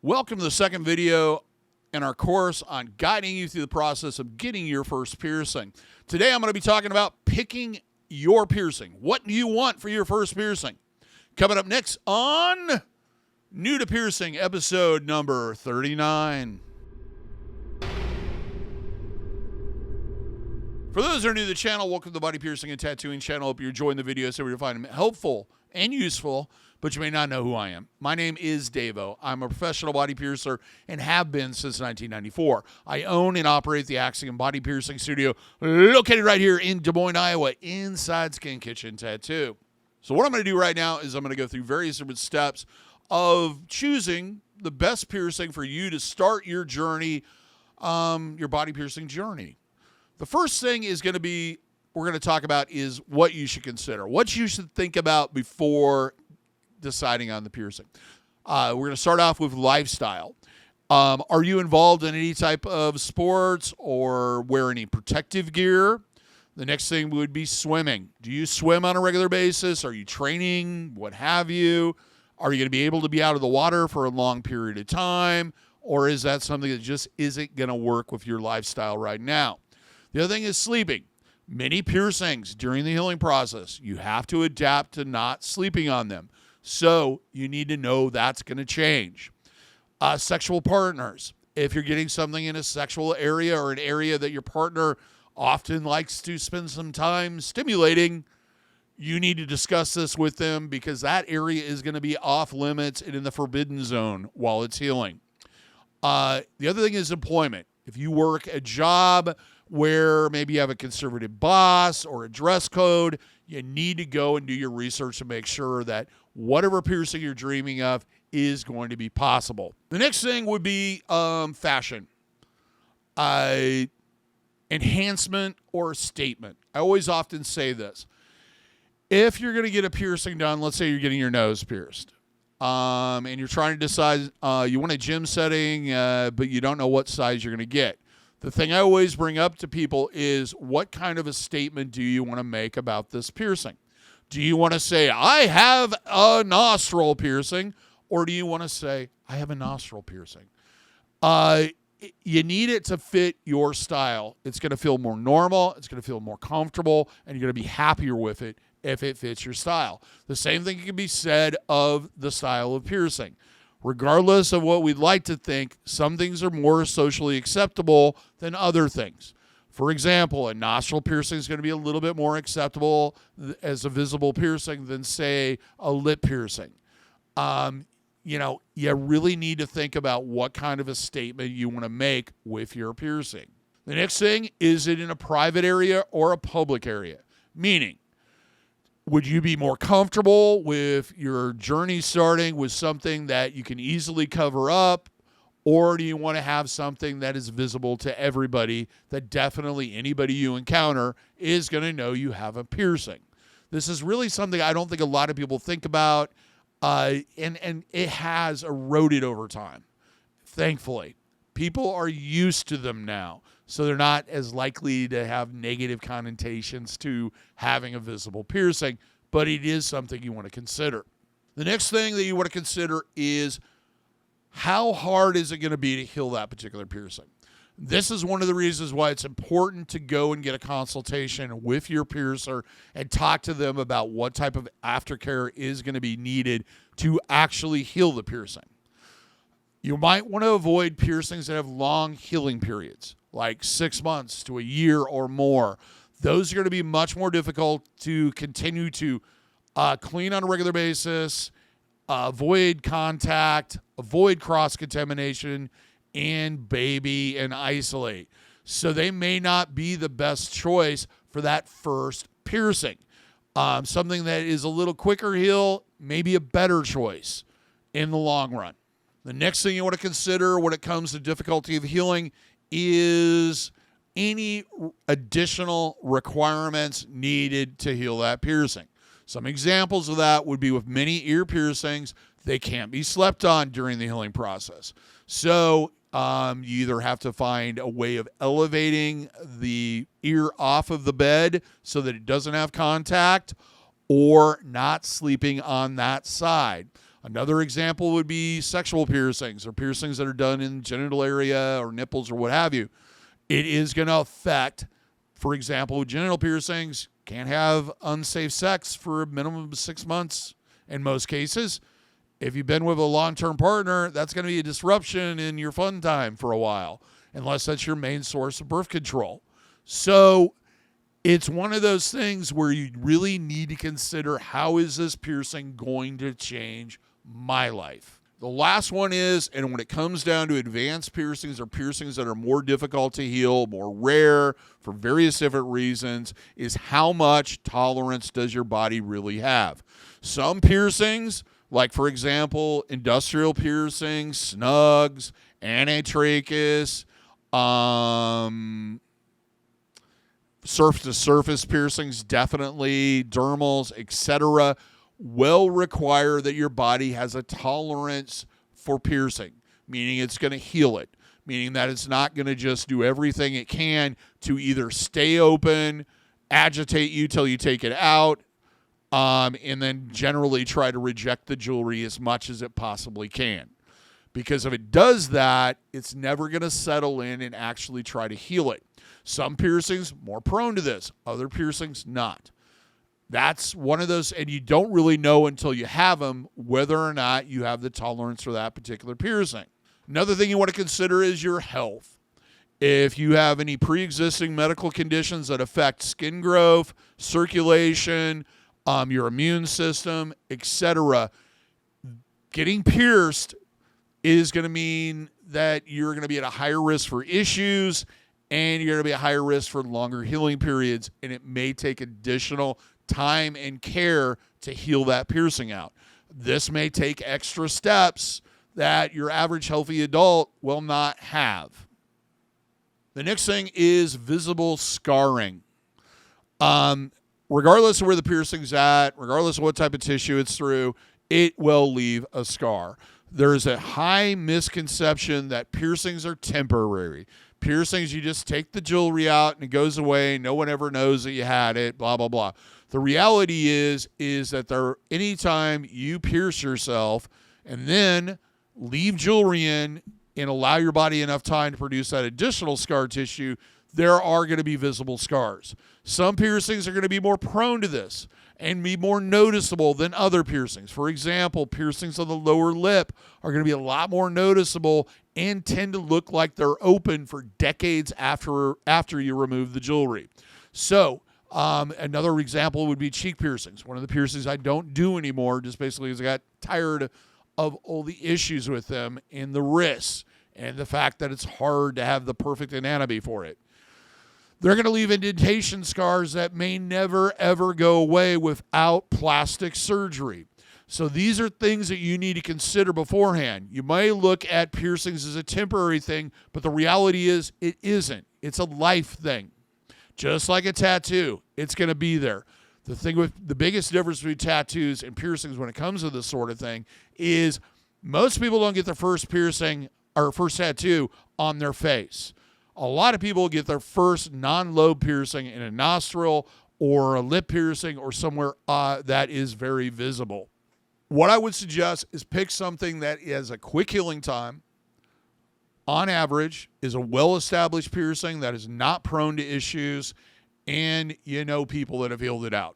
Welcome to the second video in our course on guiding you through the process of getting your first piercing. Today I'm going to be talking about picking your piercing. What do you want for your first piercing? Coming up next on New to Piercing, episode number 39. For those who are new to the channel, welcome to the Body Piercing and Tattooing channel. Hope you're enjoying the videos so you find them helpful and useful, but you may not know who I am. My name is DaVo. I'm a professional body piercer and have been since 1994. I own and operate the Axiom Body Piercing studio located right here in Des Moines, Iowa, inside Skin Kitchen Tattoo. So what I'm going to do right now is I'm going to go through various different steps of choosing the best piercing for you to start your journey, your body piercing journey. The first thing is going to be, we're going to talk about is what you should consider, what you should think about before deciding on the piercing. We're going to start off with lifestyle. Are you involved in any type of sports or wear any protective gear? The next thing would be swimming. Do you swim on a regular basis? Are you training? What have you? Are you going to be able to be out of the water for a long period of time? Or is that something that just isn't going to work with your lifestyle right now? The other thing is sleeping. Many piercings during the healing process, you have to adapt to not sleeping on them. So you need to know that's going to change. Sexual partners. If you're getting something in a sexual area or an area that your partner often likes to spend some time stimulating, you need to discuss this with them because that area is going to be off limits and in the forbidden zone while it's healing. The other thing is employment. If you work a job where maybe you have a conservative boss or a dress code, you need to go and do your research to make sure that whatever piercing you're dreaming of is going to be possible. The next thing would be fashion. Enhancement or statement. I always often say this. If you're going to get a piercing done, let's say you're getting your nose pierced, and you're trying to decide you want a gym setting, but you don't know what size you're going to get. The thing I always bring up to people is what kind of a statement do you want to make about this piercing? Do you want to say, I have a nostril piercing, or do you want to say, I have a nostril piercing? You need it to fit your style. It's going to feel more normal. It's going to feel more comfortable, and you're going to be happier with it if it fits your style. The same thing can be said of the style of piercing. Regardless of what we'd like to think, some things are more socially acceptable than other things. For example, a nostril piercing is going to be a little bit more acceptable as a visible piercing than, say, a lip piercing. You really need to think about what kind of a statement you want to make with your piercing. The next thing, is it in a private area or a public area? Meaning, would you be more comfortable with your journey starting with something that you can easily cover up, or do you want to have something that is visible to everybody, that definitely anybody you encounter is going to know you have a piercing? This is really something I don't think a lot of people think about, and it has eroded over time. Thankfully, people are used to them now, so they're not as likely to have negative connotations to having a visible piercing, but it is something you want to consider. The next thing that you want to consider is how hard is it going to be to heal that particular piercing? This is one of the reasons why it's important to go and get a consultation with your piercer and talk to them about what type of aftercare is going to be needed to actually heal the piercing. You might want to avoid piercings that have long healing periods, like 6 months to a year or more. Those are going to be much more difficult to continue to clean on a regular basis, avoid contact, avoid cross-contamination, and baby and isolate. So they may not be the best choice for that first piercing. Something that is a little quicker heal may be a better choice in the long run. The next thing you want to consider when it comes to difficulty of healing is any additional requirements needed to heal that piercing. Some examples of that would be with many ear piercings, they can't be slept on during the healing process. So you either have to find a way of elevating the ear off of the bed so that it doesn't have contact, or not sleeping on that side. Another example would be sexual piercings or piercings that are done in genital area or nipples or what have you. It is going to affect, for example, genital piercings. Can't have unsafe sex for a minimum of 6 months in most cases. If you've been with a long-term partner, that's going to be a disruption in your fun time for a while, unless that's your main source of birth control. So it's one of those things where you really need to consider, how is this piercing going to change my life? The last one is, and when it comes down to advanced piercings or piercings that are more difficult to heal, more rare for various different reasons, is how much tolerance does your body really have? Some piercings, like for example, industrial piercings, snugs, anatrachus, surface-to-surface piercings, definitely, dermals, etc., will require that your body has a tolerance for piercing, meaning it's going to heal it, meaning that it's not going to just do everything it can to either stay open, agitate you till you take it out, and then generally try to reject the jewelry as much as it possibly can. Because if it does that, it's never going to settle in and actually try to heal it. Some piercings more prone to this, other piercings not. That's one of those, and you don't really know until you have them whether or not you have the tolerance for that particular piercing. Another thing you want to consider is your health. If you have any pre-existing medical conditions that affect skin growth, circulation, your immune system, etc., getting pierced is going to mean that you're going to be at a higher risk for issues, and you're going to be at higher risk for longer healing periods, and it may take additional time and care to heal that piercing out. This may take extra steps that your average healthy adult will not have. The next thing is visible scarring. Regardless of where the piercing's at, regardless of what type of tissue it's through, it will leave a scar. There's a high misconception that piercings are temporary. Piercings, you just take the jewelry out and it goes away. No one ever knows that you had it, blah, blah, blah. The reality is that anytime you pierce yourself and then leave jewelry in and allow your body enough time to produce that additional scar tissue, there are going to be visible scars. Some piercings are going to be more prone to this and be more noticeable than other piercings. For example, piercings on the lower lip are going to be a lot more noticeable and tend to look like they're open for decades after you remove the jewelry. So, another example would be cheek piercings. One of the piercings I don't do anymore just basically because I got tired of all the issues with them and the risks and the fact that it's hard to have the perfect anatomy for it. They're going to leave indentation scars that may never, ever go away without plastic surgery. So these are things that you need to consider beforehand. You may look at piercings as a temporary thing, but the reality is it isn't. It's a life thing. Just like a tattoo, it's going to be there. The thing with the biggest difference between tattoos and piercings when it comes to this sort of thing is most people don't get their first piercing or first tattoo on their face. A lot of people get their first non-lobe piercing in a nostril or a lip piercing or somewhere that is very visible. What I would suggest is pick something that has a quick healing time, on average, is a well-established piercing that is not prone to issues, and you know people that have healed it out.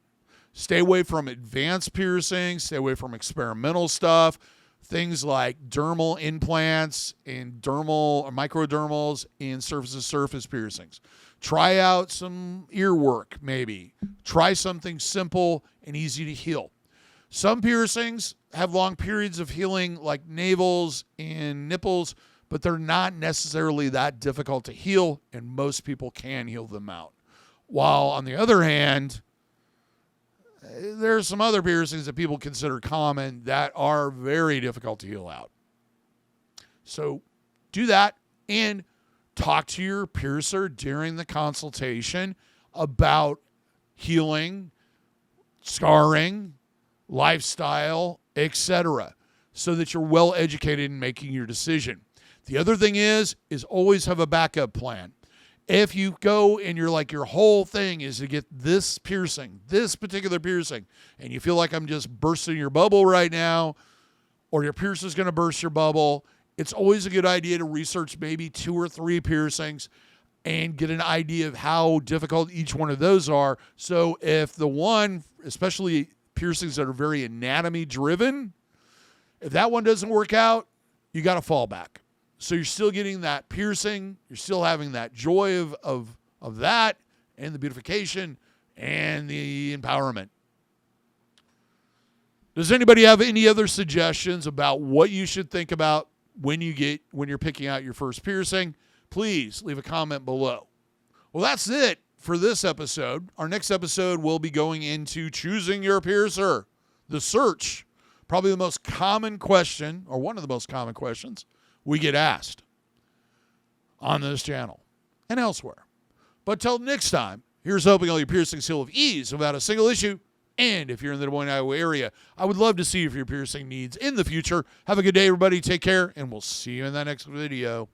Stay away from advanced piercings, stay away from experimental stuff, things like dermal implants and dermal or microdermals and surface-to-surface piercings. Try out some ear work, maybe. Try something simple and easy to heal. Some piercings have long periods of healing, like navels and nipples, but they're not necessarily that difficult to heal, and most people can heal them out. While, on the other hand, there are some other piercings that people consider common that are very difficult to heal out. So do that and talk to your piercer during the consultation about healing, scarring, lifestyle, etc., so that you're well educated in making your decision. The other thing is always have a backup plan. If you go and you're like, your whole thing is to get this piercing, this particular piercing, and you feel like I'm just bursting your bubble right now, or your piercer is going to burst your bubble, it's always a good idea to research maybe 2 or 3 piercings and get an idea of how difficult each one of those are. So if the one, especially piercings that are very anatomy driven, if that one doesn't work out, you got to fall back. So you're still getting that piercing, you're still having that joy of that, and the beautification and the empowerment. Does anybody have any other suggestions about what you should think about when you're picking out your first piercing? Please leave a comment below. Well, that's it for this episode. Our next episode will be going into choosing your piercer, the search. Probably the most common question, or one of the most common questions we get asked on this channel and elsewhere. But till next time, here's hoping all your piercings heal with ease without a single issue. And if you're in the Des Moines, Iowa area, I would love to see you for your piercing needs in the future. Have a good day, everybody. Take care, and we'll see you in that next video.